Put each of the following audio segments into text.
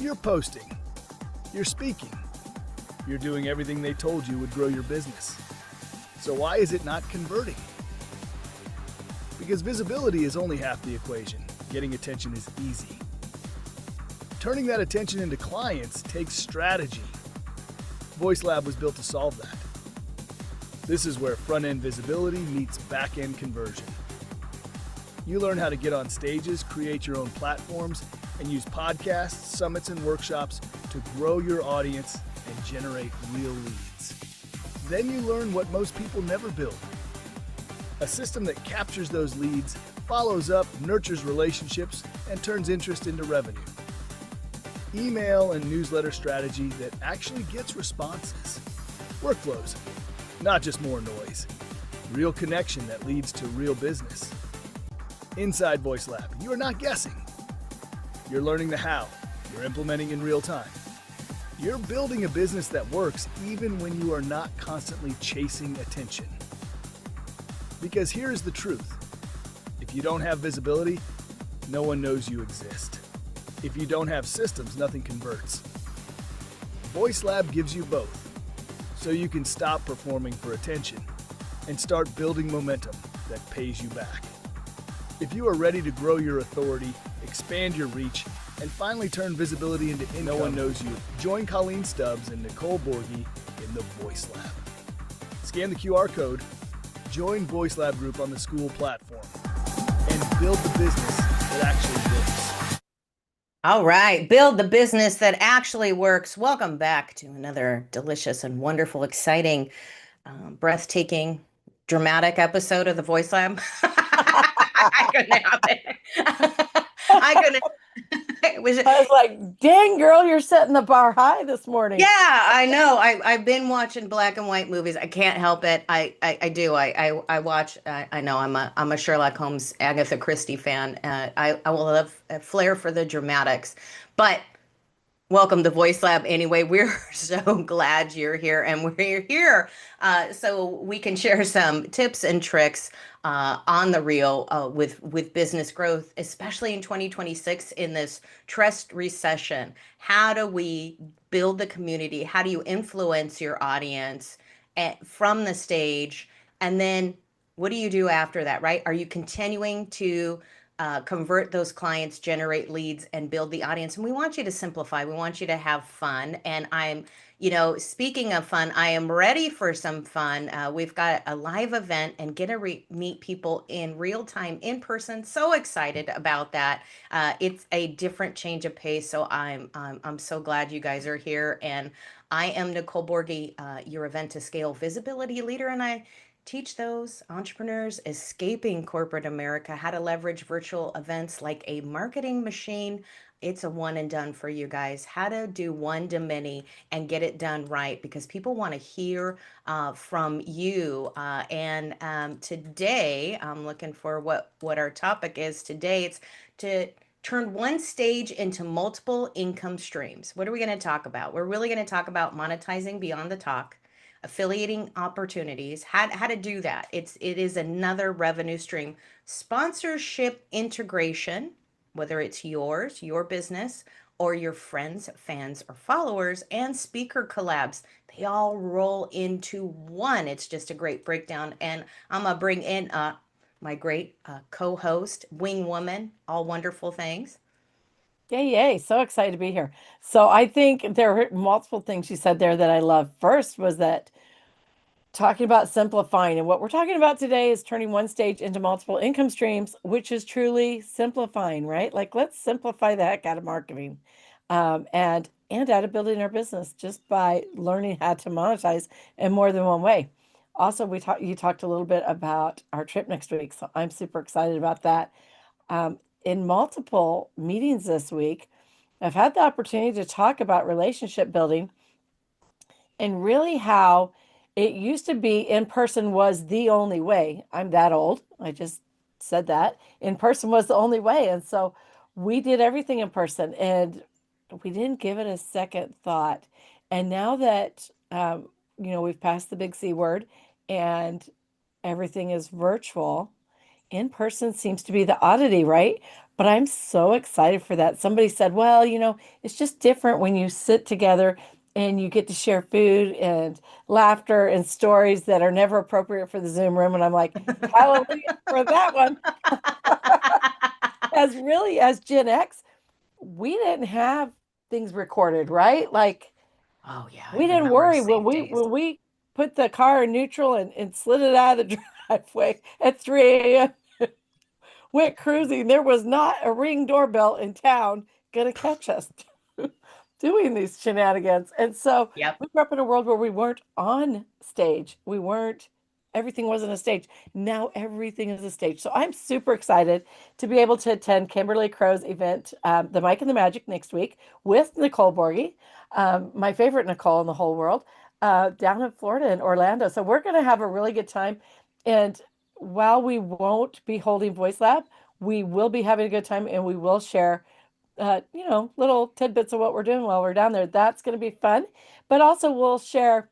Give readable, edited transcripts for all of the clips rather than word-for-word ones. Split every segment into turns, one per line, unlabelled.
you're posting, you're speaking, you're doing everything they told you would grow your business. So why is it not converting? Because visibility is only half the equation. Getting attention is easy. Turning that attention into clients takes strategy. VoiceLab was built to solve that. This is where front-end visibility meets back-end conversion. You learn how to get on stages, create your own platforms, and use podcasts, summits, and workshops to grow your audience and generate real leads. Then you learn what most people never build. A system that captures those leads, follows up, nurtures relationships, and turns interest into revenue. Email and newsletter strategy that actually gets responses. Workflows, not just more noise. Real connection that leads to real business. Inside VoiceLab, you are not guessing. You're learning the how. You're implementing in real time. You're building a business that works even when you are not constantly chasing attention. Because here's the truth. If you don't have visibility, no one knows you exist. If you don't have systems, nothing converts. VoiceLab gives you both, so you can stop performing for attention and start building momentum that pays you back. If you are ready to grow your authority, expand your reach, and finally turn visibility into income, no one knows you, join Colleen Stubbs and Nicole Borghi in the VoiceLab. Scan the QR code, join VoiceLab group on the school platform, and build the business that actually works.
All right, build the business that actually works. Welcome back to another delicious and wonderful, exciting, breathtaking, dramatic episode of the VoiceLab. I couldn't help it. I couldn't.
I was like, dang, girl, you're setting the bar high this morning.
Yeah, I know. I've been watching black and white movies. I can't help it. I do. I watch. I know. I'm a Sherlock Holmes, Agatha Christie fan. I will have a flair for the dramatics. But welcome to VoiceLab. Anyway, we're so glad you're here, and we're here so we can share some tips and tricks on the real with business growth, especially in 2026 in this trust recession. How do we build the community? How do you influence your audience from the stage? And then what do you do after that, right? Are you continuing to convert those clients, generate leads, and build the audience? And we want you to simplify. We want you to have fun. And speaking of fun, I am ready for some fun. We've got a live event and get to meet people in real time, in person. So excited about that. It's a different change of pace. So I'm so glad you guys are here. And I am Nicole Borghi, your event to scale visibility leader, and I teach those entrepreneurs escaping corporate America how to leverage virtual events like a marketing machine. It's a one and done for you guys. How to do one to many and get it done right, because people want to hear from you. And today, I'm looking for what our topic is today. It's to turn one stage into multiple income streams. What are we going to talk about? We're really going to talk about monetizing beyond the talk, affiliating opportunities, how to do that. It is another revenue stream. Sponsorship integration, whether it's yours, your business, or your friends, fans, or followers, and speaker collabs. They all roll into one. It's just a great breakdown. And I'm going to bring in my great co-host, wing woman, all wonderful things.
Yay. So excited to be here. So I think there are multiple things you said there that I love. First was that talking about simplifying, and what we're talking about today is turning one stage into multiple income streams, which is truly simplifying, right? Like, let's simplify the heck out of marketing, and out of building our business just by learning how to monetize in more than one way. Also, you talked a little bit about our trip next week, so I'm super excited about that. In multiple meetings this week, I've had the opportunity to talk about relationship building and really how it used to be in person was the only way. I'm that old. I just said that. In person was the only way. And so we did everything in person and we didn't give it a second thought. And now that, we've passed the big C word and everything is virtual, in person seems to be the oddity, right? But I'm so excited for that. Somebody said, well, it's just different when you sit together and you get to share food and laughter and stories that are never appropriate for the Zoom room. And I'm like, hallelujah for that one. As Gen X, we didn't have things recorded, right? Like
Oh yeah, I
we didn't
remember
worry
safe days.
when we put the car in neutral and slid it out of the driveway at 3 a.m. Went cruising. There was not a Ring doorbell in town gonna catch us doing these shenanigans. And so
Yep.
we grew up in a world where we weren't on stage. We weren't, everything wasn't a stage. Now everything is a stage. So I'm super excited to be able to attend Kimberly Crow's event, The Mike and the Magic, next week with Nicole Borgie, my favorite Nicole in the whole world, down in Florida in Orlando. So we're going to have a really good time. And while we won't be holding Voice Lab, we will be having a good time and we will share little tidbits of what we're doing while we're down there. That's going to be fun. But also we'll share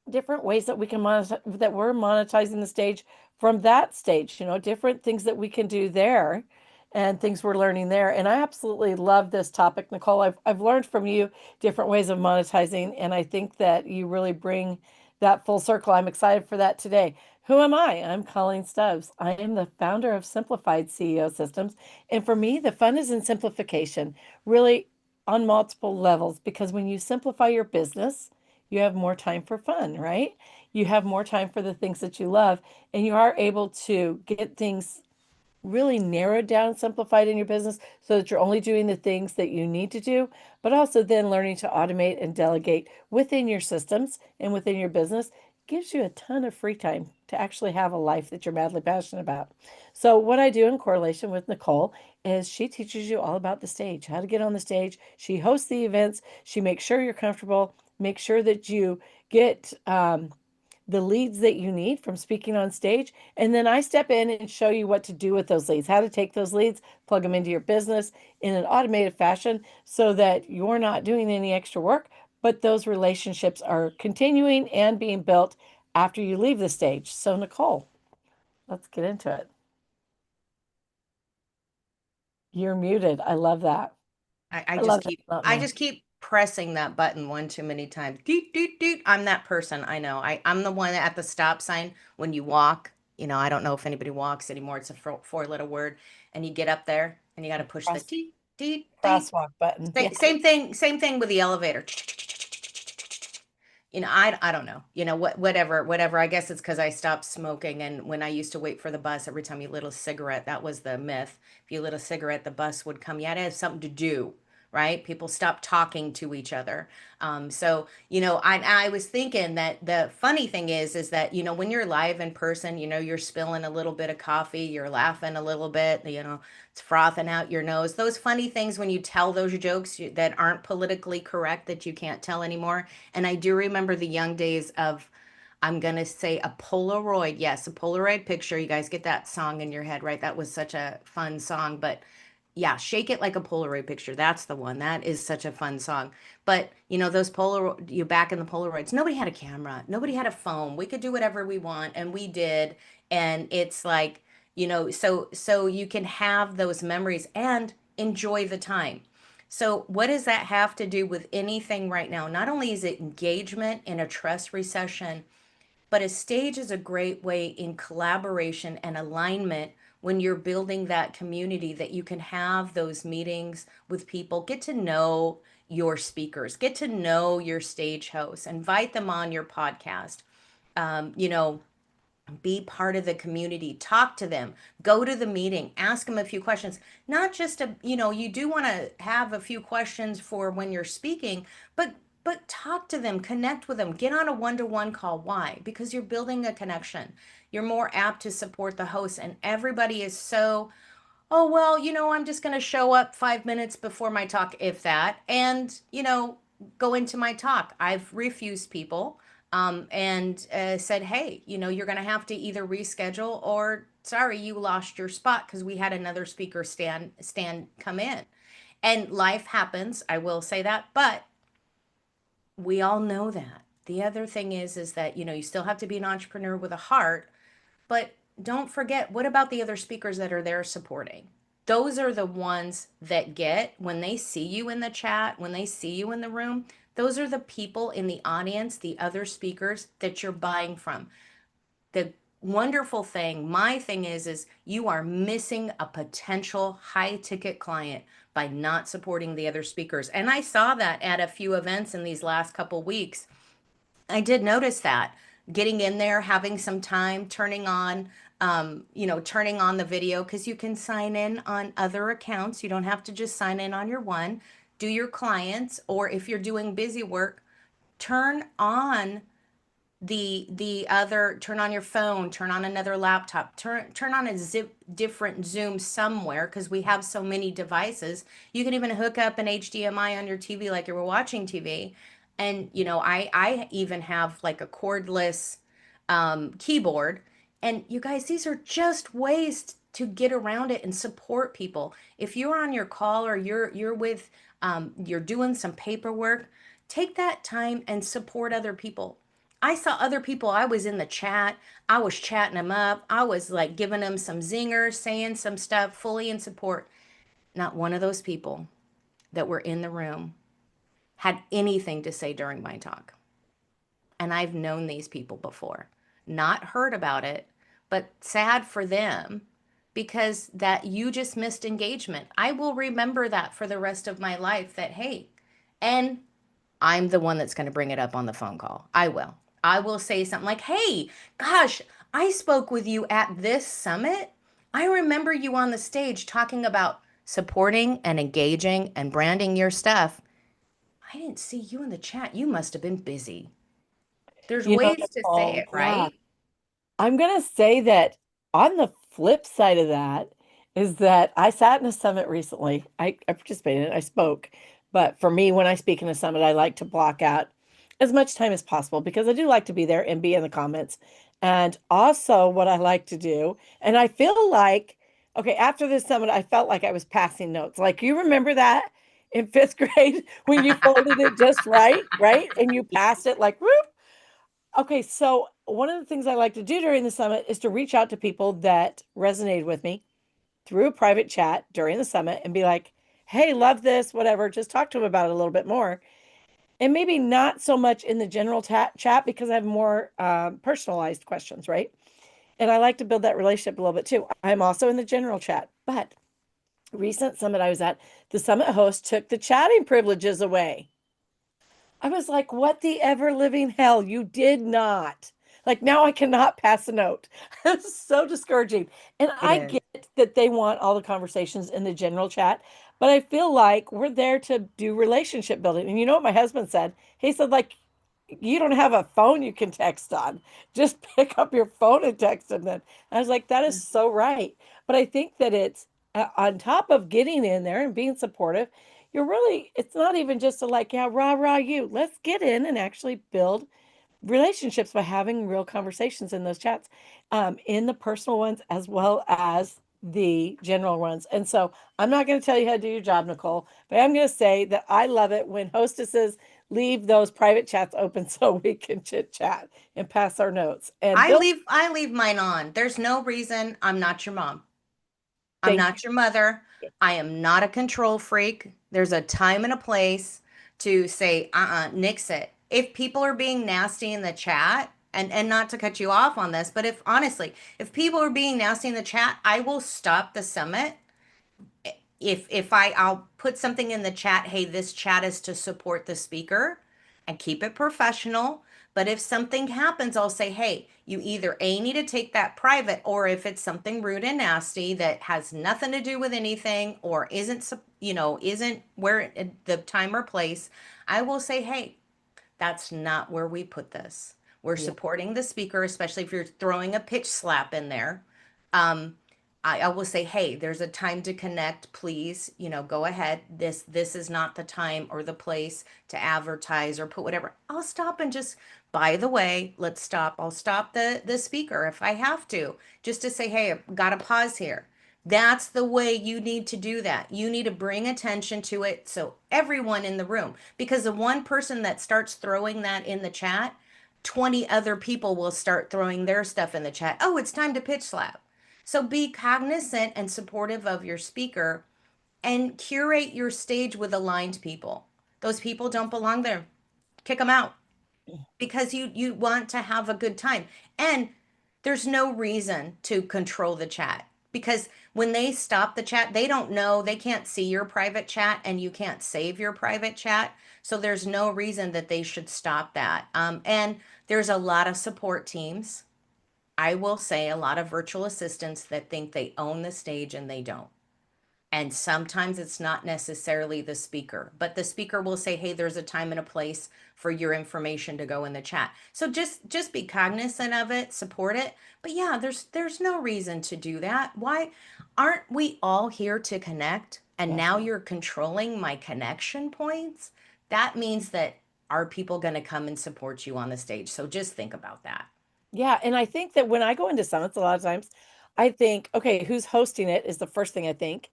different ways that we can monetize, that we're monetizing the stage from that stage, different things that we can do there and things we're learning there. And I absolutely love this topic, Nicole. I've learned from you different ways of monetizing, and I think that you really bring that full circle. I'm excited for that today. Who am I? I'm Colleen Stubbs. I am the founder of Simplified CEO Systems. And for me, the fun is in simplification, really on multiple levels, because when you simplify your business, you have more time for fun, right? You have more time for the things that you love, and you are able to get things really narrowed down and simplified in your business so that you're only doing the things that you need to do, but also then learning to automate and delegate within your systems and within your business gives you a ton of free time to actually have a life that you're madly passionate about. So, what I do in correlation with Nicole is she teaches you all about the stage, how to get on the stage. She hosts the events, she makes sure you're comfortable, make sure that you get the leads that you need from speaking on stage. And then I step in and show you what to do with those leads, how to take those leads, plug them into your business in an automated fashion so that you're not doing any extra work, but those relationships are continuing and being built after you leave the stage. So, Nicole, let's get into it. You're muted. I love that.
I, I
I
just
love that.
keep
Not
I
me.
just keep pressing that button one too many times. Doot, doot, doot. I'm that person. I know. I'm the one at the stop sign when you walk. I don't know if anybody walks anymore. It's a four-letter word. And you get up there and you got to push the
Cross,
teet, teet, teet.
crosswalk button. Yeah.
Same thing with the elevator. I don't know. Whatever. I guess it's because I stopped smoking. And when I used to wait for the bus, every time you lit a cigarette, that was the myth. If you lit a cigarette, the bus would come. You had to have something to do, right? People stopped talking to each other. I was thinking that the funny thing is that, when you're live in person, you're spilling a little bit of coffee, you're laughing a little bit, it's frothing out your nose. Those funny things when you tell those jokes that aren't politically correct that you can't tell anymore. And I do remember the young days of, I'm going to say a Polaroid. Yes, a Polaroid picture. You guys get that song in your head, right? That was such a fun song. But yeah, Shake It Like a Polaroid Picture. That's the one. That is such a fun song. But, those Polaroid, you back in the Polaroids, nobody had a camera. Nobody had a phone. We could do whatever we want, and we did. And it's like, so you can have those memories and enjoy the time. So, what does that have to do with anything right now? Not only is it engagement in a trust recession, but a stage is a great way in collaboration and alignment when you're building that community that you can have those meetings with people, get to know your speakers, get to know your stage hosts, invite them on your podcast. Um, you know, be part of the community, talk to them, go to the meeting, ask them a few questions. Not just you do want to have a few questions for when you're speaking, but talk to them, connect with them, get on a one-to-one call. Why? Because you're building a connection. You're more apt to support the host, and everybody is so, oh, well, I'm just going to show up 5 minutes before my talk, if that, and, go into my talk. I've refused people and said, hey, you're going to have to either reschedule or sorry, you lost your spot because we had another speaker stand come in. And life happens, I will say that, but we all know that. The other thing is that, you still have to be an entrepreneur with a heart, but don't forget, what about the other speakers that are there supporting? those are the ones that get, when they see you in the chat, when they see you in the room, those are the people in the audience, the other speakers that you're buying from. The wonderful thing, my thing is you are missing a potential high ticket client by not supporting the other speakers. And I saw that at a few events in these last couple weeks. I did notice that getting in there, having some time, turning on the video, because you can sign in on other accounts. You don't have to just sign in on your one. Do your clients, or if you're doing busy work, turn on the other, turn on your phone, turn on another laptop, turn on a different Zoom somewhere, because we have so many devices. You can even hook up an HDMI on your TV like you were watching TV. And I even have like a cordless keyboard. And you guys, these are just ways to get around it and support people. If you're on your call, or you're doing some paperwork, take that time and support other people. I saw other people. I was in the chat. I was chatting them up. I was like giving them some zingers, saying some stuff, fully in support. Not one of those people that were in the room had anything to say during my talk. And I've known these people before, not heard about it, but sad for them, because that you just missed engagement. I will remember that for the rest of my life, that, hey, and I'm the one that's going to bring it up on the phone call. I will. I will say something like, hey, gosh, I spoke with you at this summit. I remember you on the stage talking about supporting and engaging and branding your stuff. I didn't see you in the chat. You must have been busy. There's ways to say
Nicole,
it,
yeah.
right?
I'm going to say that on the flip side of that is that I sat in a summit recently. I participated in it, I spoke. But for me, when I speak in a summit, I like to block out as much time as possible, because I do like to be there and be in the comments. And also, what I like to do, and I feel like, okay, after this summit, I felt like I was passing notes. Like, you remember that in fifth grade when you folded it just right, right? And you passed it like, whoop. Okay, so one of the things I like to do during the summit is to reach out to people that resonated with me through a private chat during the summit and be like, hey, love this, whatever. Just talk to them about it a little bit more. And maybe not so much in the general chat, because I have more personalized questions, right? And I like to build that relationship a little bit too. I'm also in the general chat, but recent summit I was at, the summit host took the chatting privileges away. I was like, what the ever living hell? You did not. Like, now I cannot pass a note. It's so discouraging. And
It
I
is.
get that they want all the conversations in the general chat, but I feel like we're there to do relationship building. And you know what my husband said? He said, like, you don't have a phone you can text on. Just pick up your phone and text them then. I was like, that is so right. But I think that it's on top of getting in there and being supportive, it's not even just a like, yeah, rah, rah, you. Let's get in and actually build relationships by having real conversations in those chats, in the personal ones as well as the general ones. And so I'm not going to tell you how to do your job, Nicole, but I'm going to say that I love it when hostesses leave those private chats open so we can chit chat and pass our notes and build.
I leave mine on. There's no reason. I'm not your mom. I'm
Thank
not your mother.
you.
I am not a control freak. There's a time and a place to say, nix it. If people are being nasty in the chat, and not to cut you off on this, but if honestly, if people are being nasty in the chat, I will stop the summit. I'll put something in the chat, hey, this chat is to support the speaker, and keep it professional. But if something happens, I'll say, hey, you either A, need to take that private, or if it's something rude and nasty that has nothing to do with anything, or isn't where the time or place, I will say, hey, that's not where we put this. We're
Yeah.
supporting the speaker, especially if you're throwing a pitch slap in there. Um, I will say, hey, there's a time to connect. Please, go ahead. This is not the time or the place to advertise or put whatever. I'll stop and just, by the way, let's stop. I'll stop the speaker if I have to, just to say, hey, I've got to pause here. That's the way you need to do that. You need to bring attention to it, so everyone in the room, because the one person that starts throwing that in the chat, 20 other people will start throwing their stuff in the chat. Oh, it's time to pitch slap. So be cognizant and supportive of your speaker and curate your stage with aligned people. Those people don't belong there. Kick them out because you want to have a good time. And there's no reason to control the chat because when they stop the chat, they don't know, they can't see your private chat and you can't save your private chat. So there's no reason that they should stop that. And there's a lot of support teams. I will say a lot of virtual assistants that think they own the stage and they don't. And sometimes it's not necessarily the speaker, but the speaker will say, "Hey, there's a time and a place for your information to go in the chat." So just be cognizant of it, support it. But yeah, there's no reason to do that. Why aren't we all here to connect? And
Yes.
now you're controlling my connection points. That means that are people going to come and support you on the stage? So just think about that.
Yeah, and I think that when I go into summits, a lot of times, I think, okay, who's hosting it is the first thing I think.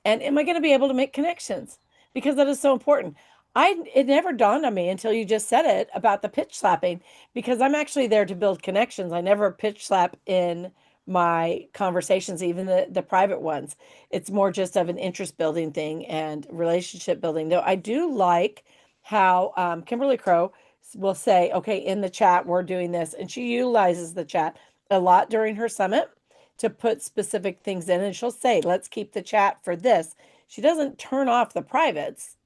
And am I going to be able to make connections? Because that is so important. It never dawned on me until you just said it about the pitch slapping, because I'm actually there to build connections. I never pitch slap in my conversations, even the private ones. It's more just of an interest building thing and relationship building. Though I do like how Kimberly Crow will say, okay, in the chat, we're doing this. And she utilizes the chat a lot during her summit to put specific things in. And she'll say, let's keep the chat for this. She doesn't turn off the privates.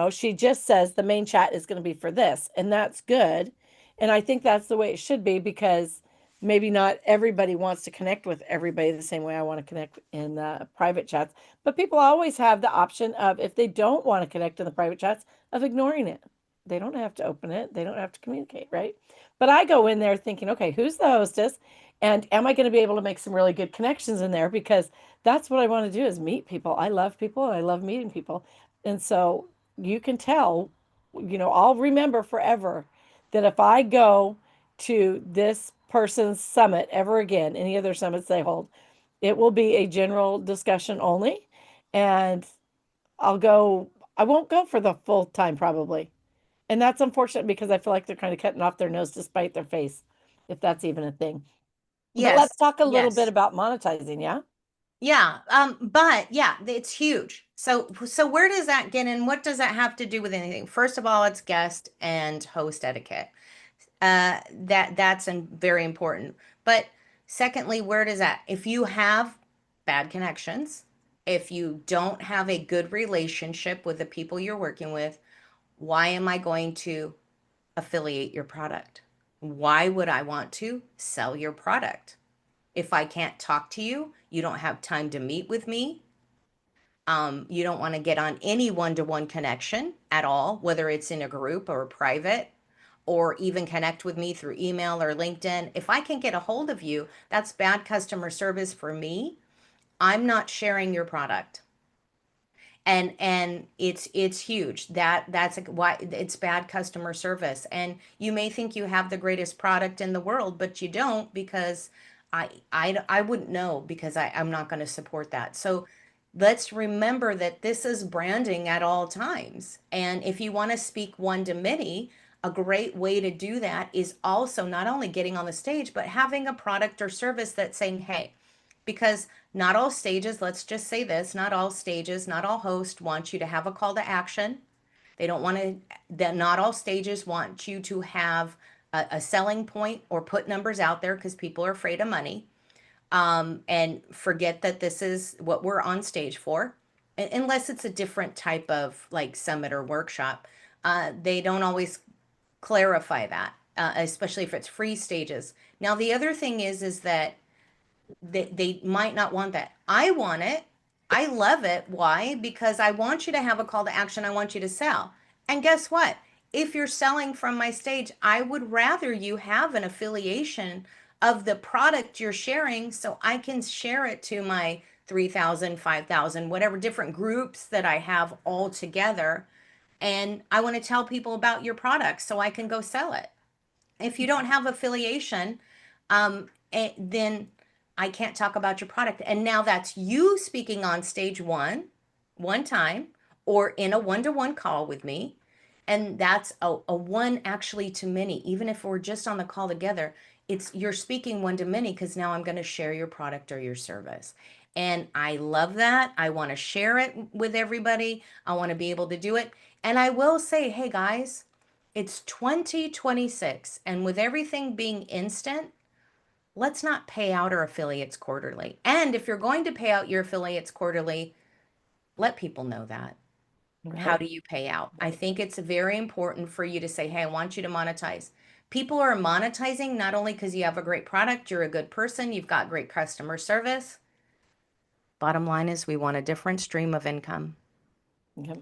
She just says the main chat is going to be for this. And that's good. And I think that's the way it should be, because maybe not everybody wants to connect with everybody the same way I want to connect in the private chats. But people always have the option of, if they don't want to connect in the private chats, of ignoring it. They don't have to open it. They don't have to communicate, right? But I go in there thinking, okay, who's the hostess? And am I going to be able to make some really good connections in there? Because that's what I want to do, is meet people. I love people and I love meeting people. And so you can tell, I'll remember forever that if I go to this person's summit ever again, any other summits they hold, it will be a general discussion only. And I won't go for the full time probably. And that's unfortunate, because I feel like they're kind of cutting off their nose to spite their face, if that's even a thing. But let's
Yes,
talk a little bit
yes.
about monetizing, yeah?
Yeah, but yeah, it's huge. So where does that get in? What does that have to do with anything? First of all, it's guest and host etiquette. That's very important. But secondly, where does that? If you have bad connections, if you don't have a good relationship with the people you're working with, why am I going to affiliate your product? Why would I want to sell your product? If I can't talk to you, you don't have time to meet with me. You don't want to get on any one-to-one connection at all, whether it's in a group or private, or even connect with me through email or LinkedIn. If I can get a hold of you, that's bad customer service for me. I'm not sharing your product. And it's huge. That's why it's bad customer service. And you may think you have the greatest product in the world, but you don't, because I wouldn't know, because I'm not going to support that. So let's remember that this is branding at all times. And if you want to speak one to many, a great way to do that is also not only getting on the stage, but having a product or service that's saying, hey, because not all stages, let's just say this, not all stages, not all hosts want you to have a call to action. They don't want to, that not all stages want you to have a selling point or put numbers out there, because people are afraid of money, and forget that this is what we're on stage for. Unless it's a different type of like summit or workshop, they don't always clarify that, especially if it's free stages. Now, the other thing is that they might not want that. I want it. I love it. Why? Because I want you to have a call to action. I want you to sell. And guess what? If you're selling from my stage, I would rather you have an affiliation of the product you're sharing, so I can share it to my 3,000, 5,000, whatever different groups that I have all together. And I want to tell people about your product so I can go sell it. If you don't have affiliation, then I can't talk about your product. And now that's you speaking on stage one time, or in a one-to-one call with me. And that's a one actually to many. Even if we're just on the call together, it's you're speaking one to many because now I'm going to share your product or your service. And I love that. I want to share it with everybody. I want to be able to do it. And I will say, hey guys, it's 2026. And with everything being instant, let's not pay out our affiliates quarterly. And if you're going to pay out your affiliates quarterly, let people know that. How
Right.
do you pay out? I
Right.
think it's very important for you to say, hey, I want you to monetize. People are monetizing not only because you have a great product, you're a good person, you've got great customer service. Bottom line is we want a different stream of income.
Yep.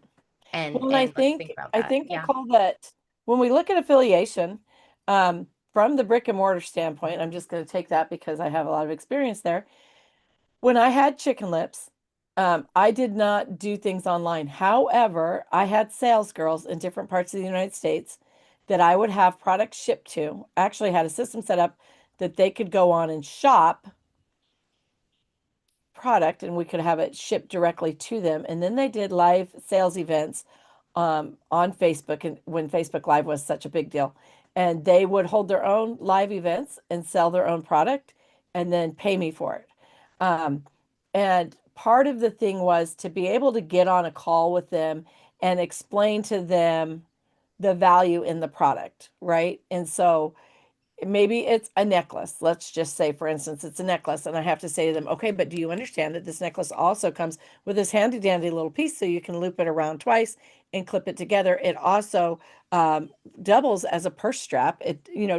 And
Well, and
and let's think about
I
that.
think
Yeah.
Nicole that when we look at affiliation, from the brick and mortar standpoint, I'm just going to take that because I have a lot of experience there. When I had Chicken Lips, I did not do things online. However, I had sales girls in different parts of the United States that I would have products shipped to. I actually had a system set up that they could go on and shop product and we could have it shipped directly to them. And then they did live sales events on Facebook and when Facebook Live was such a big deal. And they would hold their own live events and sell their own product and then pay me for it. Um, and part of the thing was to be able to get on a call with them and explain to them the value in the product, right? And so maybe it's a necklace. Let's just say, for instance, it's a necklace. And I have to say to them, okay, but do you understand that this necklace also comes with this handy dandy little piece so you can loop it around twice and clip it together? It also um, doubles as a purse strap.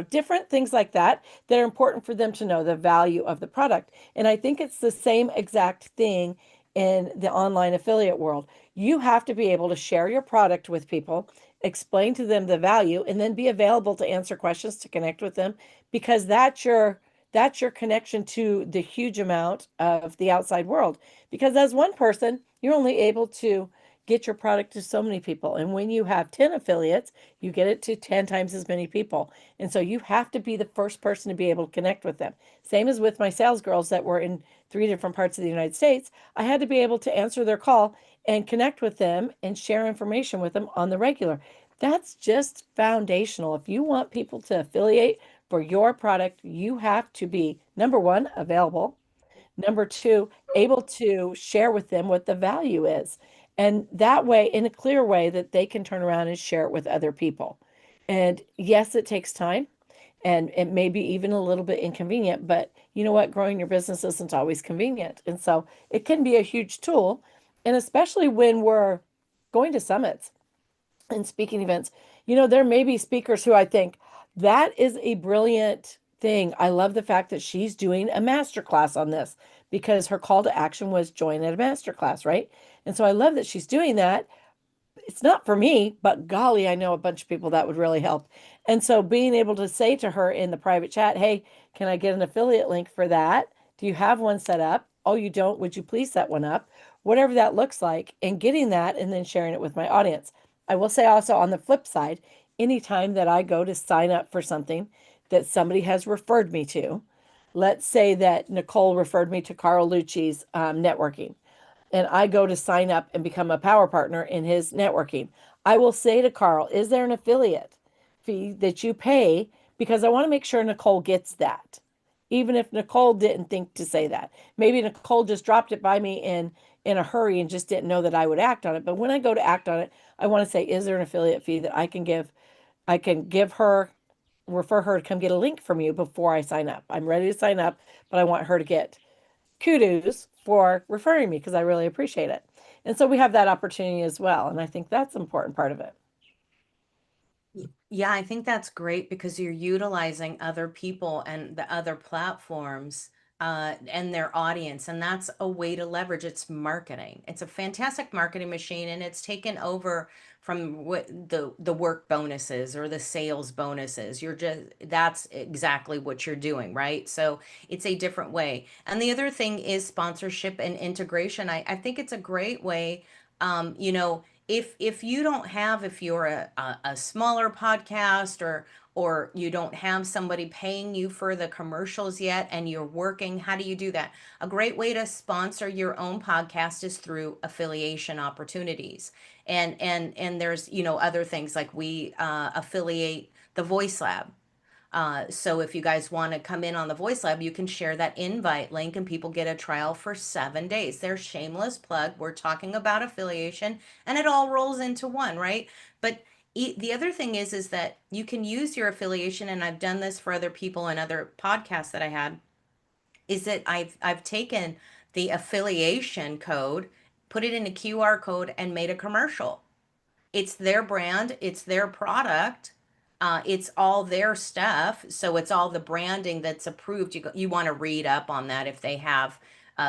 Different things like that that are important for them to know the value of the product. And I think it's the same exact thing in the online affiliate world. You have to be able to share your product with people, explain to them the value, and then be available to answer questions, to connect with them, because that's your connection to the huge amount of the outside world. Because as one person, you're only able to get your product to so many people. And when you have 10 affiliates, you get it to 10 times as many people. And so you have to be the first person to be able to connect with them. Same as with my sales girls that were in 3 different parts of the United States. I had to be able to answer their call and connect with them and share information with them on the regular. That's just foundational. If you want people to affiliate for your product, you have to be number one, available. Number two, able to share with them what the value is. And that way, in a clear way, that they can turn around and share it with other people. And yes, it takes time and it may be even a little bit inconvenient, but you know what? Growing your business isn't always convenient. And so it can be a huge tool. And especially when we're going to summits and speaking events. There may be speakers who I think that is a brilliant thing. I love the fact that she's doing a master class on this because her call to action was join at a master class, right? And so I love that she's doing that. It's not for me, but golly, I know a bunch of people that would really help. And so being able to say to her in the private chat, hey, can I get an affiliate link for that? Do you have one set up? Oh, you don't? Would you please set one up? Whatever that looks like, and getting that and then sharing it with my audience. I will say also on the flip side, anytime that I go to sign up for something that somebody has referred me to, let's say that Nicole referred me to Carl Lucci's networking and I go to sign up and become a power partner in his networking, I will say to Carl, is there an affiliate fee that you pay? Because I want to make sure Nicole gets that. Even if Nicole didn't think to say that. Maybe Nicole just dropped it by me in a hurry and just didn't know that I would act on it. But when I go to act on it, I want to say, is there an affiliate fee that I can give? I can give her, refer her to come get a link from you before I sign up. I'm ready to sign up, but I want her to get kudos for referring me because I really appreciate it. And so we have that opportunity as well. And I think that's an important part of it.
Yeah, I think that's great because you're utilizing other people and the other platforms and their audience. And that's a way to leverage its marketing. It's a fantastic marketing machine and it's taken over from what the work bonuses or the sales bonuses. That's exactly what you're doing, right? So it's a different way. And the other thing is sponsorship and integration. I think it's a great way. If you don't have, if you're a smaller podcast or you don't have somebody paying you for the commercials yet and you're working, how do you do that? A great way to sponsor your own podcast is through affiliation opportunities. And there's, other things like we affiliate the Voice Lab. So if you guys want to come in on the Voice Lab, you can share that invite link and people get a trial for 7 days. There's shameless plug. We're talking about affiliation and it all rolls into one, right? But the other thing is that you can use your affiliation, and I've done this for other people and other podcasts that I had, is that I've taken the affiliation code, put it in a QR code and made a commercial. It's their brand, it's their product, it's all their stuff. So it's all the branding that's approved. You want to read up on that if they have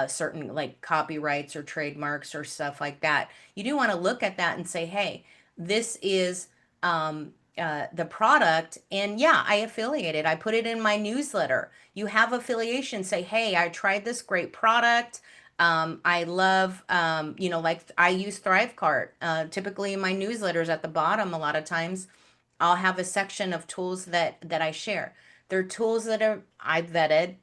certain like copyrights or trademarks or stuff like that. You do want to look at that and say, hey, this is the product. And yeah, I affiliated. I put it in my newsletter. You have affiliation. Say, hey, I tried this great product. I love, like I use Thrivecart. Typically in my newsletters at the bottom, a lot of times I'll have a section of tools that I share. They're tools that I've vetted.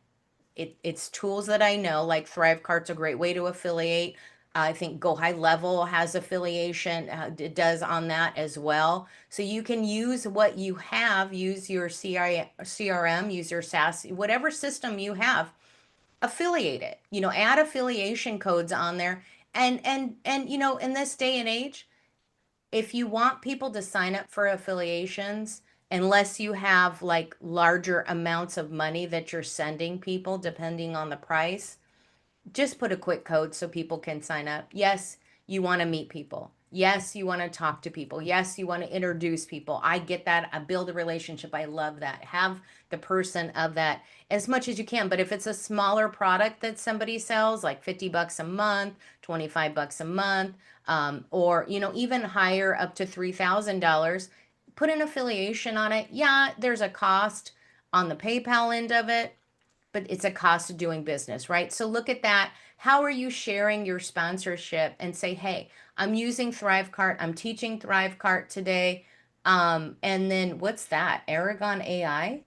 It's tools that I know, like Thrivecart's a great way to affiliate. I think Go High Level has affiliation, it does on that as well. So you can use what you have, use your CRM, use your SaaS, whatever system you have, affiliate it. Add affiliation codes on there. And in this day and age, if you want people to sign up for affiliations, unless you have like larger amounts of money that you're sending people, depending on the price, just put a quick code so people can sign up. Yes, you want to meet people. Yes, you want to talk to people. Yes, you want to introduce people. I get that. I build a relationship. I love that. Have the person of that as much as you can. But if it's a smaller product that somebody sells, like $50 a month, $25 a month, or even higher up to $3,000, put an affiliation on it. Yeah, there's a cost on the PayPal end of it, but it's a cost of doing business, right? So look at that. How are you sharing your sponsorship and say, hey, I'm using Thrivecart. I'm teaching Thrivecart today. And then what's that? Aragon AI?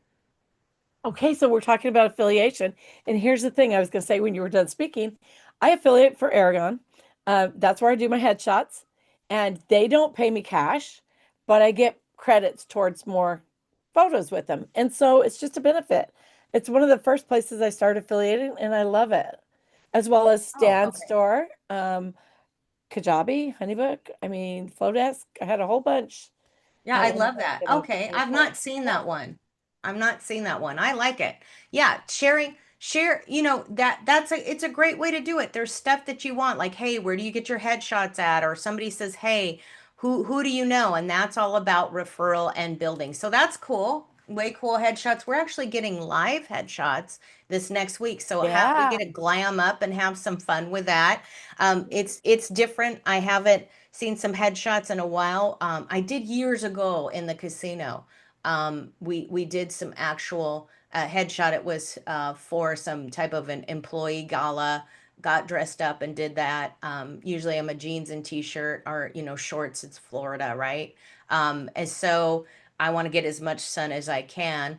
Okay, so we're talking about affiliation. And here's the thing I was going to say when you were done speaking. I affiliate for Aragon. That's where I do my headshots. And they don't pay me cash, but I get credits towards more photos with them. And so it's just a benefit. It's one of the first places I started affiliating, and I love it. As well as
Oh,
Stan
okay.
Store, Kajabi, Honeybook, Flowdesk. I had a whole bunch
Yeah, I
when I
love
was
that.
getting
Okay, I've
initially.
not seen
Yeah.
that one. I've not seen that one. I like it. Yeah, share, it's a great way to do it. There's stuff that you want, like, hey, where do you get your headshots at? Or somebody says, hey, who do you know? And that's all about referral and building. So that's cool. Way cool headshots. We're actually getting live headshots this next week. So we
Yeah.
get to glam up and have some fun with that. It's different. I haven't seen some headshots in a while. I did years ago in the casino. We did some actual headshot. It was for some type of an employee gala. Got dressed up and did that. Usually I'm a jeans and t-shirt or shorts. It's Florida, right? And so I want to get as much sun as I can,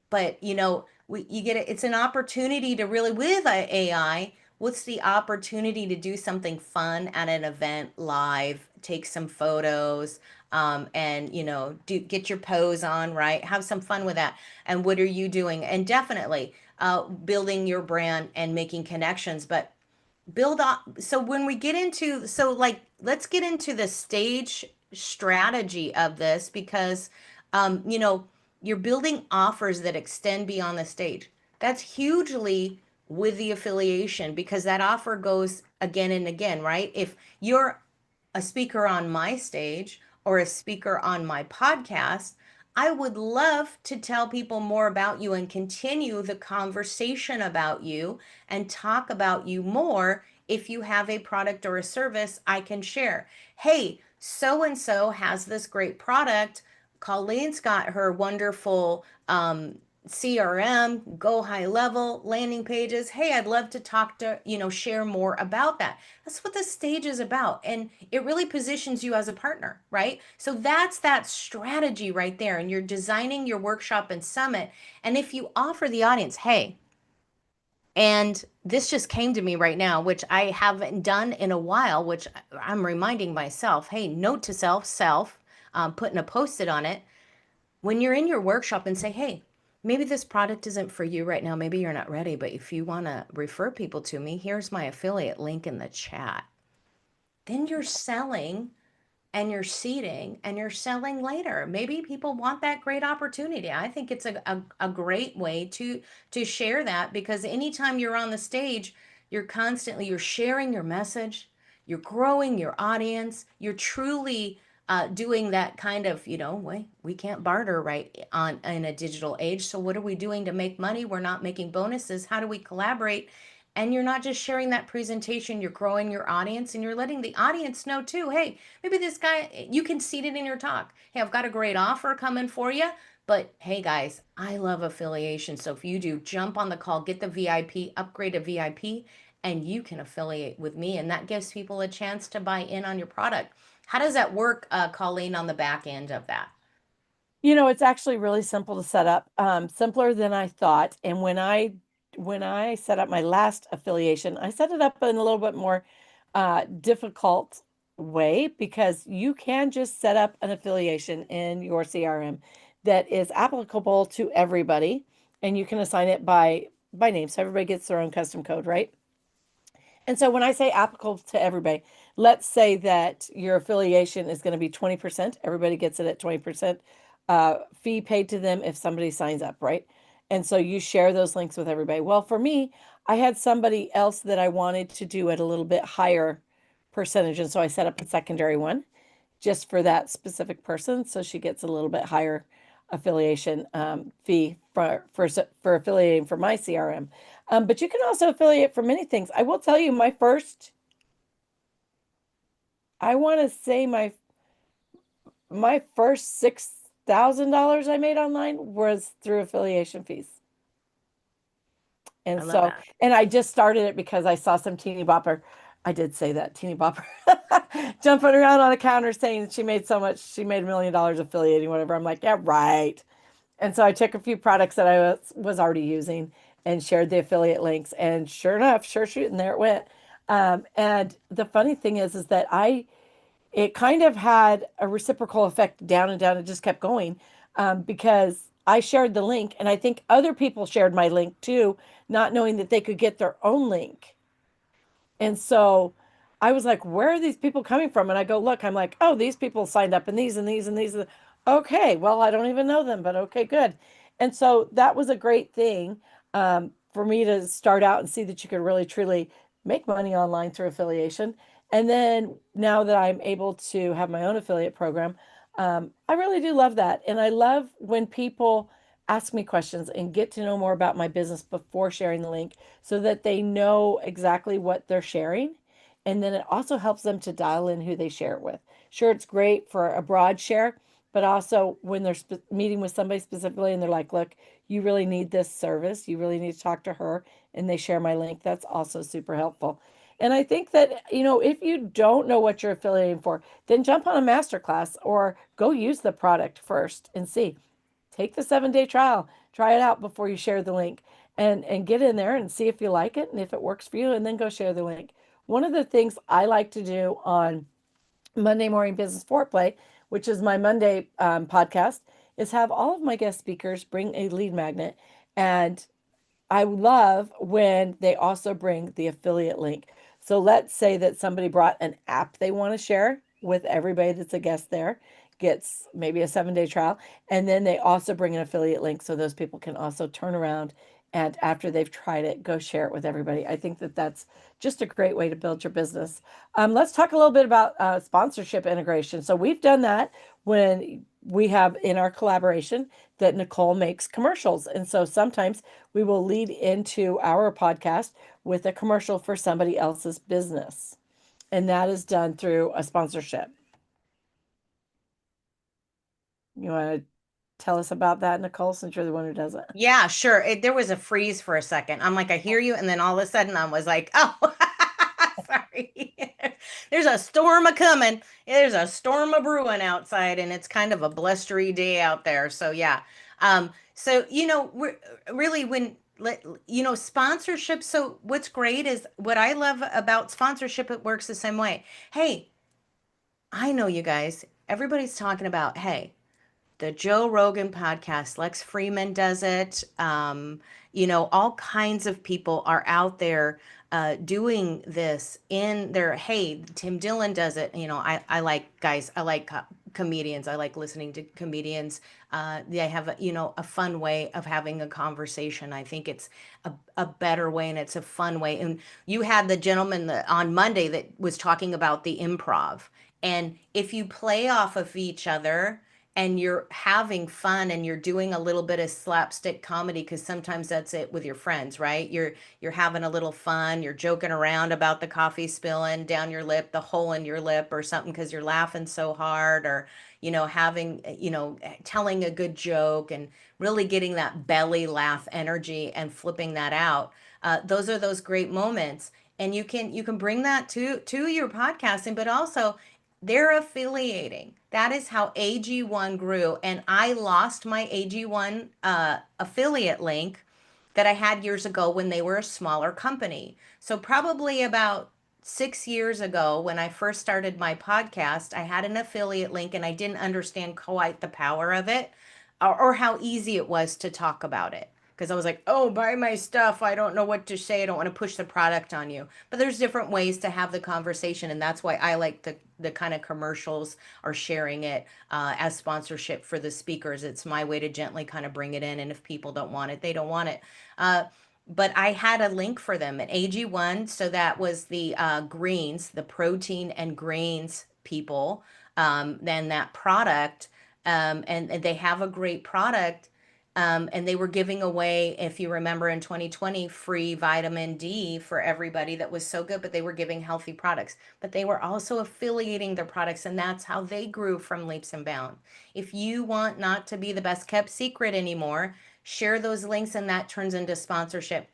but you get it, it's an opportunity to really, with AI, what's the opportunity to do something fun at an event live, take some photos, and do get your pose on, right, have some fun with that. And what are you doing? And definitely building your brand and making connections, but build up. So when we get into, so like, let's get into the stage strategy of this, because you're building offers that extend beyond the stage. That's hugely with the affiliation, because that offer goes again and again, right? If you're a speaker on my stage or a speaker on my podcast, I would love to tell people more about you and continue the conversation about you and talk about you more. If you have a product or a service, I can share. Hey, so and so has this great product. Colleen's got her wonderful CRM, Go High Level, landing pages. Hey, I'd love to talk to, share more about that. That's what the stage is about. And it really positions you as a partner, right? So that's that strategy right there. And you're designing your workshop and summit. And if you offer the audience, hey, and this just came to me right now, which I haven't done in a while, which I'm reminding myself, hey, note to self, putting a post-it on it when you're in your workshop and say, hey, maybe this product isn't for you right now. Maybe you're not ready, but if you want to refer people to me, here's my affiliate link in the chat. Then you're selling and you're seeding and you're selling later. Maybe people want that great opportunity. I think it's a great way to share that, because anytime you're on the stage, you're sharing your message, you're growing your audience, you're truly doing that kind of, we can't barter right on in a digital age. So what are we doing to make money? We're not making bonuses. How do we collaborate? And you're not just sharing that presentation, you're growing your audience and you're letting the audience know too, hey, maybe this guy, you can seed it in your talk. Hey, I've got a great offer coming for you. But hey, guys, I love affiliation. So if you do, jump on the call, get the VIP, upgrade to VIP, and you can affiliate with me. And that gives people a chance to buy in on your product. How does that work, Colleen, on the back end of that?
It's actually really simple to set up, simpler than I thought. And when I set up my last affiliation, I set it up in a little bit more difficult way, because you can just set up an affiliation in your CRM that is applicable to everybody, and you can assign it by name, so everybody gets their own custom code, right? And so when I say applicable to everybody, let's say that your affiliation is going to be 20%. Everybody gets it at 20%, fee paid to them if somebody signs up, right? And so you share those links with everybody. Well, for me, I had somebody else that I wanted to do at a little bit higher percentage. And so I set up a secondary one just for that specific person. So she gets a little bit higher affiliation fee for affiliating for my CRM. But you can also affiliate for many things. I will tell you, I want to say my first $6,000 I made online was through affiliation fees. And
I love
so,
that.
and I just started it because I saw some teeny bopper. I did say that teeny bopper jumping around on a counter saying she made so much, she made $1 million affiliating, whatever. I'm like, yeah, right. And so I took a few products that I was already using and shared the affiliate links. And sure enough, sure shooting, there it went. And the funny thing is that it kind of had a reciprocal effect down and down. It just kept going, because I shared the link, and I think other people shared my link too, not knowing that they could get their own link. And so I was like, where are these people coming from? And I go, look, I'm like, oh, these people signed up and these and these and these. Okay, well, I don't even know them, but okay, good. And so that was a great thing, for me to start out and see that you could really truly make money online through affiliation. And then now that I'm able to have my own affiliate program, I really do love that. And I love when people ask me questions and get to know more about my business before sharing the link, so that they know exactly what they're sharing. And then it also helps them to dial in who they share it with. Sure, it's great for a broad share, but also when they're meeting with somebody specifically and they're like, look, you really need this service, you really need to talk to her, and they share my link, that's also super helpful. And I think that, if you don't know what you're affiliating for, then jump on a masterclass or go use the product first and see. Take the 7-day trial, try it out before you share the link, and get in there and see if you like it and if it works for you, and then go share the link. One of the things I like to do on Monday Morning Business Foreplay, which is my Monday podcast, is have all of my guest speakers bring a lead magnet. And I love when they also bring the affiliate link. So let's say that somebody brought an app they want to share with everybody that's a guest there, gets maybe a 7-day trial, and then they also bring an affiliate link so those people can also turn around and after they've tried it, go share it with everybody. I think that that's just a great way to build your business. Let's talk a little bit about sponsorship integration. So we've done that when we have in our collaboration that Nicole makes commercials. And so sometimes we will lead into our podcast with a commercial for somebody else's business. And that is done through a sponsorship. You want to tell us about that, Nicole, since you're the one who does it?
Yeah, sure. There was a freeze for a second. I'm like, I hear you. And then all of a sudden I was like, oh, sorry. There's a storm a coming. There's a storm a brewing outside, and it's kind of a blustery day out there. So yeah. So we're really sponsorship. So what's great is what I love about sponsorship, it works the same way. Hey, I know you guys, everybody's talking about, hey, the Joe Rogan podcast. Lex Freeman does it. All kinds of people are out there doing this in their, hey, Tim Dillon does it. I like guys, I like comedians. I like listening to comedians. They have a fun way of having a conversation. I think it's a better way, and it's a fun way. And you had the gentleman on Monday that was talking about the improv. And if you play off of each other and you're having fun and you're doing a little bit of slapstick comedy, because sometimes that's it with your friends, right? You're having a little fun, you're joking around about the coffee spilling down your lip, the hole in your lip or something because you're laughing so hard, or having telling a good joke and really getting that belly laugh energy and flipping that out. Those are those great moments, and you can bring that to your podcasting, but also they're affiliating. That is how AG1 grew. And I lost my AG1 affiliate link that I had years ago when they were a smaller company. So, probably about 6 years ago, when I first started my podcast, I had an affiliate link and I didn't understand quite the power of it, or how easy it was to talk about it. Because I was like, oh, buy my stuff. I don't know what to say. I don't want to push the product on you. But there's different ways to have the conversation. And that's why I like the kind of commercials or sharing it as sponsorship for the speakers. It's my way to gently kind of bring it in. And if people don't want it, they don't want it. But I had a link for them at AG1. So that was the greens, the protein and grains people, then that product. And they have a great product. And they were giving away, if you remember in 2020, free vitamin D for everybody. That was so good, but they were giving healthy products. But they were also affiliating their products, and that's how they grew from leaps and bounds. If you want not to be the best kept secret anymore, share those links, and that turns into sponsorship.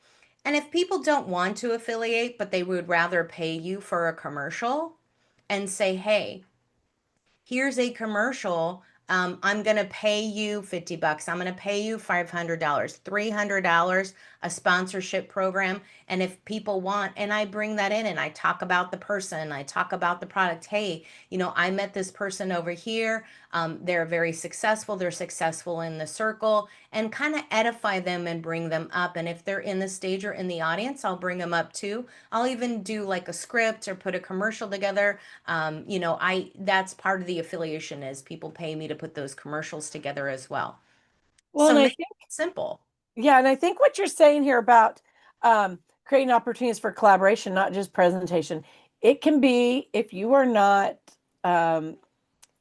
And if people don't want to affiliate, but they would rather pay you for a commercial and say, hey, here's a commercial. I'm going to pay you $50. I'm going to pay you $500, $300, a sponsorship program. And if people want, and I bring that in and I talk about the person, I talk about the product. Hey, I met this person over here. They're very successful. They're successful in the circle, and kind of edify them and bring them up. And if they're in the stage or in the audience, I'll bring them up too. I'll even do like a script or put a commercial together. That's part of the affiliation, is people pay me to put those commercials together as well.
Well,
So
and I
make
think,
it simple.
yeah, and I think what you're saying here about creating opportunities for collaboration, not just presentation, it can be, if you are not um,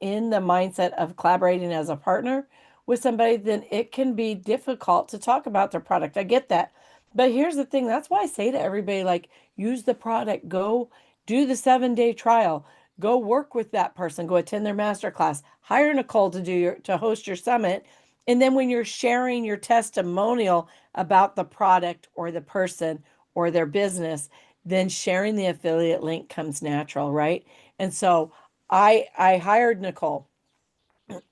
in the mindset of collaborating as a partner with somebody, then it can be difficult to talk about their product. I get that. But here's the thing, that's why I say to everybody, like, use the product, go do the 7-day trial, go work with that person, go attend their master class, hire Nicole to host your summit. And then when you're sharing your testimonial about the product or the person or their business, then sharing the affiliate link comes natural, right? And so I hired Nicole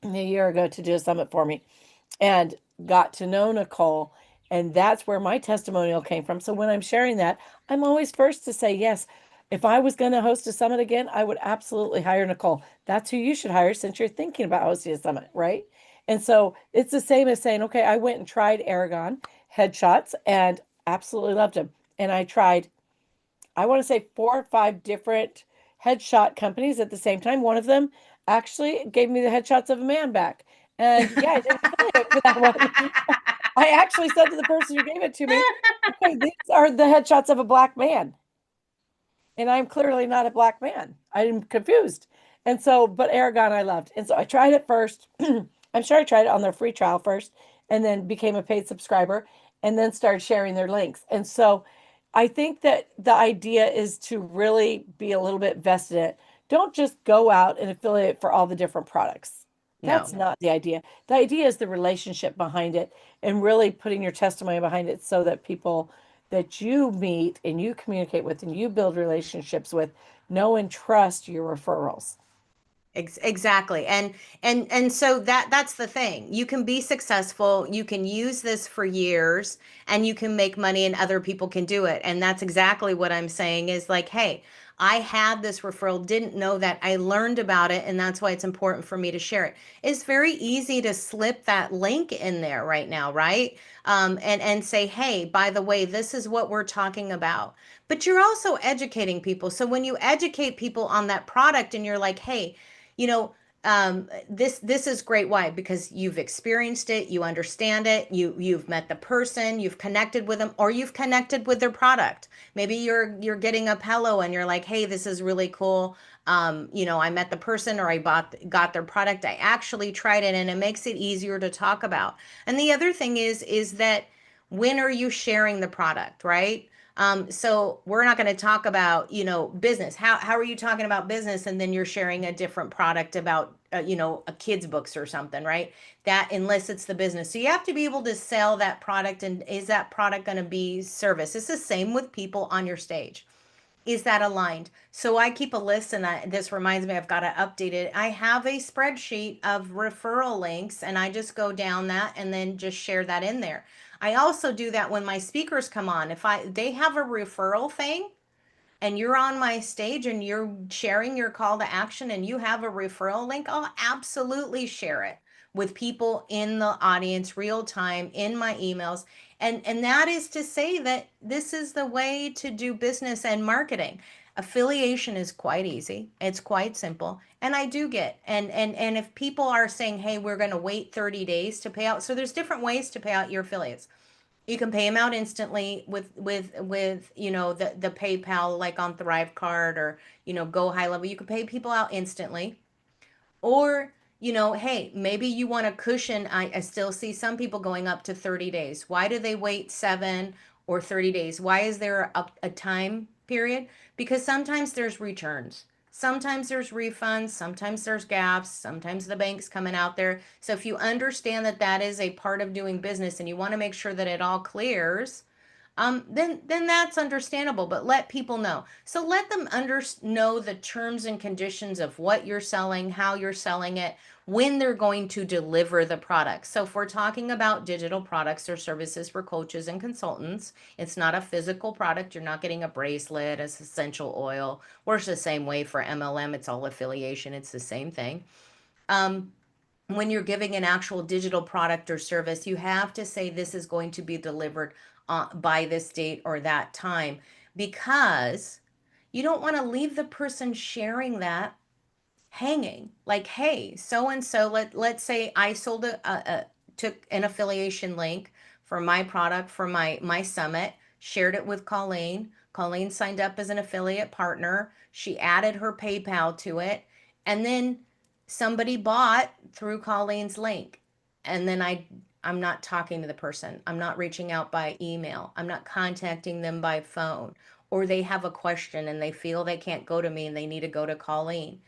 a year ago to do a summit for me, and got to know Nicole. And that's where my testimonial came from. So when I'm sharing that, I'm always first to say, yes, if I was going to host a summit again, I would absolutely hire Nicole. That's who you should hire since you're thinking about hosting a summit, right? And so it's the same as saying, okay, I went and tried Aragon headshots and absolutely loved them. And I tried, I want to say 4 or 5 different headshot companies at the same time. One of them actually gave me the headshots of a man back. And yeah, I didn't affiliate with that one. I actually said to the person who gave it to me, okay, these are the headshots of a black man. And I'm clearly not a black man. I'm confused. And so, but Aragon I loved. And so I tried it first. I'm sure I tried it on their free trial first, and then became a paid subscriber, and then started sharing their links. And so I think that the idea is to really be a little bit vested in it. Don't just go out and affiliate for all the different products. That's
No.
not the idea. The idea is the relationship behind it, and really putting your testimony behind it so that people that you meet and you communicate with and you build relationships with know and trust your referrals.
Exactly. And so that's the thing. You can be successful, you can use this for years, and you can make money, and other people can do it. And that's exactly what I'm saying, is like, hey, I had this referral, didn't know that. I learned about it, and that's why it's important for me to share it. It's very easy to slip that link in there right now, right? And say, hey, by the way, this is what we're talking about. But you're also educating people. So when you educate people on that product and you're like, hey, you know, this is great. Why? Because you've experienced it, you understand it, you've met the person, you've connected with them, or you've connected with their product. Maybe you're getting a pillow and you're like, hey, this is really cool. I met the person, or I got their product. I actually tried it, and it makes it easier to talk about. And the other thing is that when are you sharing the product, right? So we're not going to talk about, business. How are you talking about business and then you're sharing a different product about, a kid's books or something, right? That unless it's the business. So you have to be able to sell that product, and is that product going to be service? It's the same with people on your stage. Is that aligned? So I keep a list, and this reminds me, I've got to update it. I have a spreadsheet of referral links, and I just go down that and then just share that in there. I also do that when my speakers come on. If they have a referral thing, and you're on my stage and you're sharing your call to action and you have a referral link, I'll absolutely share it with people in the audience real time in my emails. And that is to say that this is the way to do business and marketing. Affiliation is quite easy. It's quite simple. And I do get, and if people are saying, hey, we're going to wait 30 days to pay out. So there's different ways to pay out your affiliates. You can pay them out instantly with the PayPal, like on Thrive Card, or Go High Level. You can pay people out instantly. Or, hey, maybe you want a cushion. I still see some people going up to 30 days. Why do they wait 7 or 30 days? Why is there a time period? Because sometimes there's returns. Sometimes there's refunds. Sometimes there's gaps. Sometimes the bank's coming out there. So if you understand that that is a part of doing business and you want to make sure that it all clears, then that's understandable. But let people know. So let them know the terms and conditions of what you're selling, how you're selling it, when they're going to deliver the product. So if we're talking about digital products or services for coaches and consultants, it's not a physical product. You're not getting a bracelet, as essential oil. Works the same way for MLM. It's all affiliation. It's the same thing. When you're giving an actual digital product or service, you have to say this is going to be delivered by this date or that time, because you don't want to leave the person sharing that hanging. Like, hey, so and so, let's say I sold took an affiliation link for my product for my summit, shared it with Colleen. Colleen signed up as an affiliate partner. She added her PayPal to it, and then somebody bought through Colleen's link. And then I'm not talking to the person. I'm not reaching out by email. I'm not contacting them by phone. Or they have a question and they feel they can't go to me and they need to go to Colleen,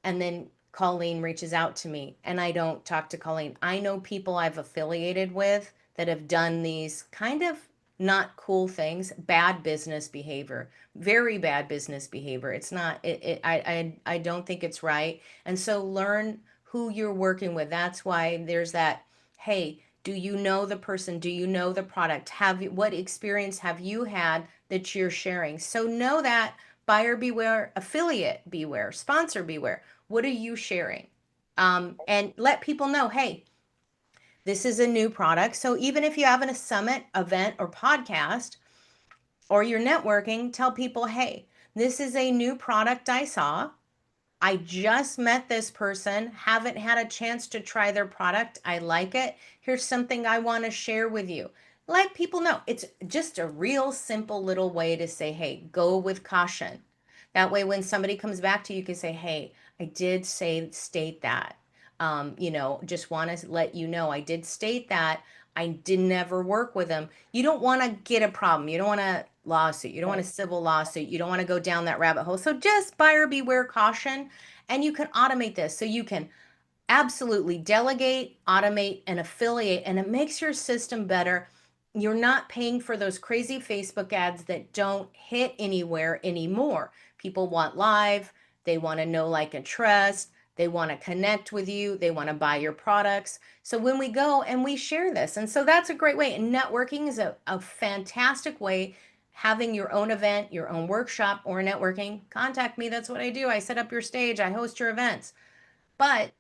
and then Colleen reaches out to me and I don't talk to Colleen. I know people I've affiliated with that have done these kind of not cool things, bad business behavior, very bad business behavior. It's not, I don't think it's right. And so learn who you're working with. That's why there's that, hey, do you know the person? Do you know the product? What experience have you had that you're sharing? So know that. Buyer beware, affiliate beware, sponsor beware. What are you sharing? And let people know, hey, this is a new product. So even if you have a summit, event, or podcast, or you're networking, tell people, hey, this is a new product I saw. I just met this person, haven't had a chance to try their product. I like it. Here's something I want to share with you. Let people know. It's just a real simple little way to say, hey, go with caution. That way, when somebody comes back to you, you can say, hey, I did state that. Just want to let you know I did state that. I did never work with them. You don't want to get a problem. You don't want a lawsuit. You don't want a civil lawsuit. You don't want to go down that rabbit hole. So just buyer beware, caution, and you can automate this. So you can absolutely delegate, automate, and affiliate, and it makes your system better. You're not paying for those crazy Facebook ads that don't hit anywhere anymore. People want live, they want to know, like, and trust, they want to connect with you, they want to buy your products. So when we go and we share this, and so that's a great way. And networking is a fantastic way. having your own event, your own workshop, or networking, contact me. That's what I do. I set up your stage, I host your events. But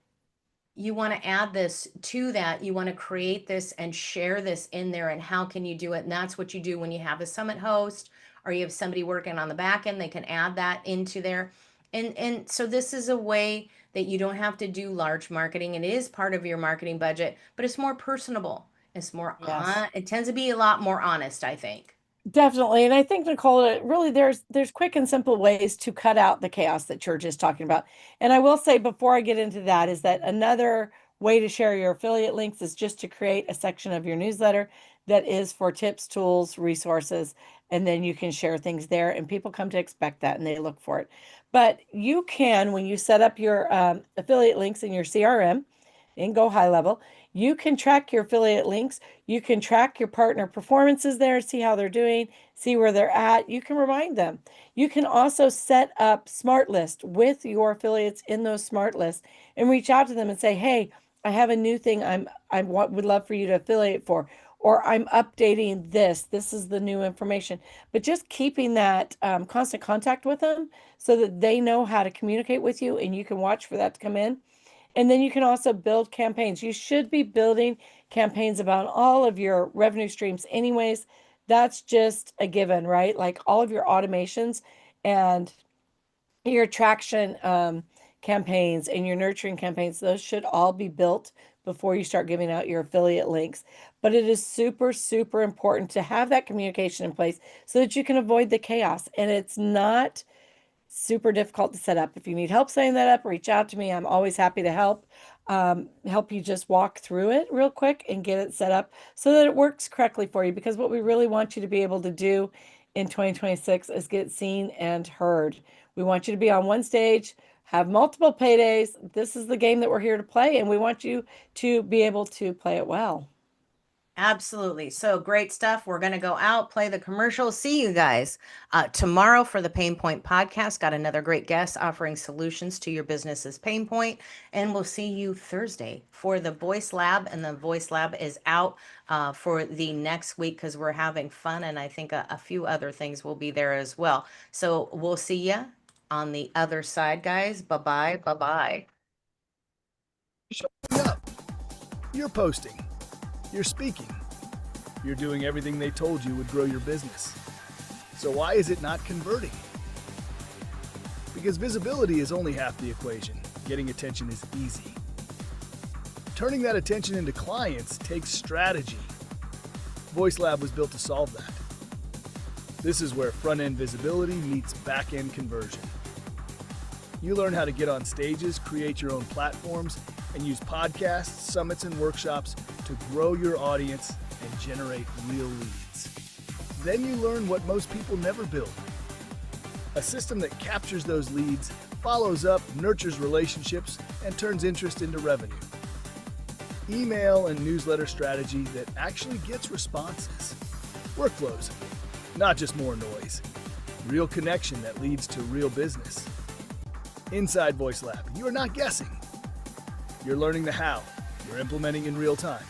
you want to add this to that. You want to create this and share this in there. And how can you do it? And that's what you do when you have a summit host or you have somebody working on the back end. They can add that into there. And so this is a way that you don't have to do large marketing. It is part of your marketing budget, but it's more personable. It's more
Yes.
it tends to be a lot more honest, I think.
Definitely. And I think, Nicole, really there's quick and simple ways to cut out the chaos that Church is talking about. And I will say before I get into that is that another way to share your affiliate links is just to create a section of your newsletter that is for tips, tools, resources, and then you can share things there and people come to expect that and they look for it. But you can, when you set up your affiliate links in your CRM in Go High Level, you can track your affiliate links. You can track your partner performances there, see how they're doing, see where they're at. You can remind them. You can also set up smart lists with your affiliates in those smart lists and reach out to them and say, hey, I have a new thing would love for you to affiliate for, or I'm updating this. This is the new information. But just keeping that constant contact with them so that they know how to communicate with you and you can watch for that to come in. And then you can also build campaigns. You should be building campaigns about all of your revenue streams anyways. That's just a given, right? Like all of your automations and your traction campaigns and your nurturing campaigns, those should all be built before you start giving out your affiliate links. But it is super, super important to have that communication in place so that you can avoid the chaos. And it's not super difficult to set up. If you need help setting that up, reach out to me. I'm always happy to help you just walk through it real quick and get it set up so that it works correctly for you. Because what we really want you to be able to do in 2026 is get seen and heard. We want you to be on one stage, have multiple paydays. This is the game that we're here to play, and we want you to be able to play it well.
Absolutely. So great stuff. We're going to go out, play the commercial. See you guys tomorrow for the Pain Point podcast. Got another great guest offering solutions to your business's pain point. And we'll see you Thursday for the Voice Lab. And the Voice Lab is out for the next week because we're having fun. And I think a few other things will be there as well. So we'll see you on the other side, guys. Bye-bye. Bye-bye.
Showing up. You're posting. You're speaking. You're doing everything they told you would grow your business. So why is it not converting? Because visibility is only half the equation. Getting attention is easy. Turning that attention into clients takes strategy. Voice Lab was built to solve that. This is where front-end visibility meets back-end conversion. You learn how to get on stages, create your own platforms, and use podcasts, summits, and workshops to grow your audience and generate real leads. Then you learn what most people never build. A system that captures those leads, follows up, nurtures relationships, and turns interest into revenue. Email and newsletter strategy that actually gets responses. Workflows, not just more noise. Real connection that leads to real business. Inside Voice Lab, you are not guessing. You're learning the how. You're implementing in real time.